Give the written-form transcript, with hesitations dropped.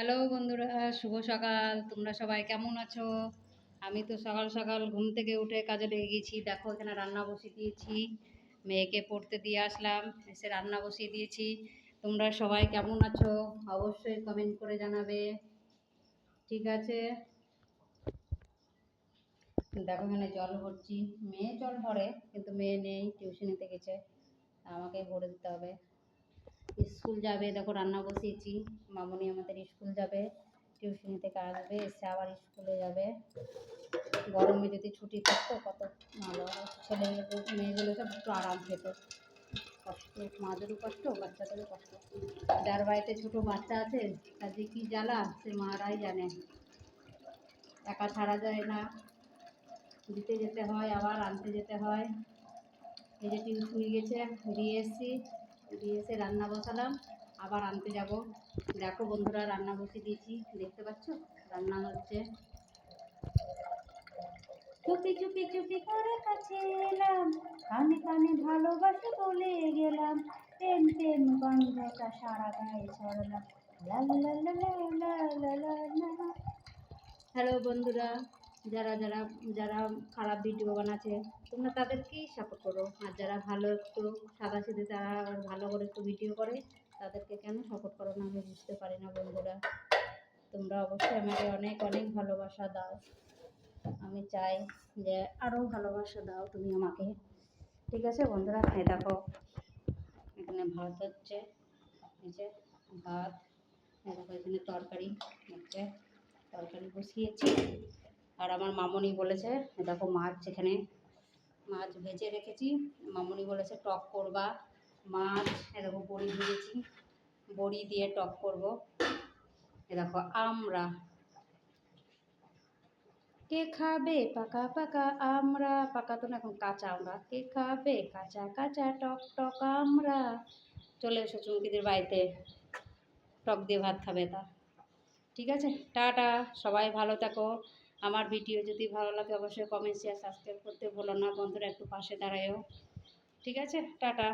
Hello বন্ধুরা, শুভ সকাল। তোমরা সবাই কেমন আছো? আমি তো সকাল সকাল ঘুম থেকে উঠে কাজে লেগে গেছি। দেখো এখানে রান্না বসিয়ে দিয়েছি, মেয়েকে পড়তে দিয়ে আসলাম, এসে রান্না বসিয়ে দিয়েছি। তোমরা সবাই কেমন আছো অবশ্যই কমেন্ট করে জানাবে, ঠিক আছে? দেখো এখানে জল ভরছি। মেয়ে জল ভরে, কিন্তু মেয়ে নেই, টিউশনিতে গেছে, আমাকে ভরে দিতে হবে। স্কুল যাবে, দেখো রান্না বসিয়েছি। মামনি আমাদের স্কুল যাবে, টিউশনি থেকে আসবে, এসে আবার স্কুলে যাবে। গরমে যদি ছুটি থাকতো কত ভালো, ছেলে মেয়েগুলো সব একটু আরাম পেত। কষ্ট, মাদেরও কষ্ট, বাচ্চাদেরও কষ্ট। যার বাড়িতে ছোটো বাচ্চা আছে তার যে কী জ্বালা সে মারাই জানে। একা ছাড়া যায় না, দিতে যেতে হয়, আবার আনতে যেতে হয়। এই যে টিউশনি গেছে, দিয়ে এসেছি, দিয়ে এসে রান্না বসালাম, আবার আনতে যাব। দেখো বন্ধুরা, রান্না বসিয়ে দিয়েছি, দেখতে পাচ্ছ রান্না হচ্ছে। চুপি চুপি চুপি করে কাছে এলাম, কানে কানে ভালোবাসি বলে গেলাম, প্রেম প্রেম গন্ধটা সারা গায়ে ছড়ালাম, লা লা লা লা লা লা লা লা। হ্যালো বন্ধুরা, যারা যারা যারা খারাপ ভিডিও বানাচ্ছে তোমরা তাদেরকেই সাপোর্ট করো, আর যারা ভালো একটু সাদাসিধে তারা ভালো করে একটু ভিডিও করে তাদেরকে কেন সাপোর্ট করো না আমি বুঝতে পারি না বন্ধুরা। তোমরা অবশ্যই আমাকে অনেক অনেক ভালোবাসা দাও, আমি চাই যে আরও ভালোবাসা দাও তুমি আমাকে, ঠিক আছে বন্ধুরা? হ্যাঁ দেখো এখানে ভাত হচ্ছে, এই যে ভাত, দেখো এখানে তরকারি হচ্ছে, তরকারি বসিয়েছি। আর আমার মামনি বলেছে দেখো মাছ, এখানে মাছ ভেজে রেখেছি, মামনি বলেছে টক করবা মাছ। এরকম বড়ি ভেজেছি, বড়ি দিয়ে টক করব। এ দেখো আমরা, কে খাবে পাকা পাকা আমরা, পাকা তো না এখন কাঁচা আমরা, কে খাবে কাঁচা কাঁচা টক টক আমরা। চলে এসো চুমকিদের বাড়িতে, টক দিয়ে ভাত খাবে তা, ঠিক আছে? টাটা, সবাই ভালো থাকো। আমার ভিডিও যদি ভালো লাগে অবশ্যই কমেন্ট শেয়ার সাবস্ক্রাইব করতে ভুলো না বন্ধুরা, একটু পাশে দাঁড়ায়ও, ঠিক আছে? টাটা।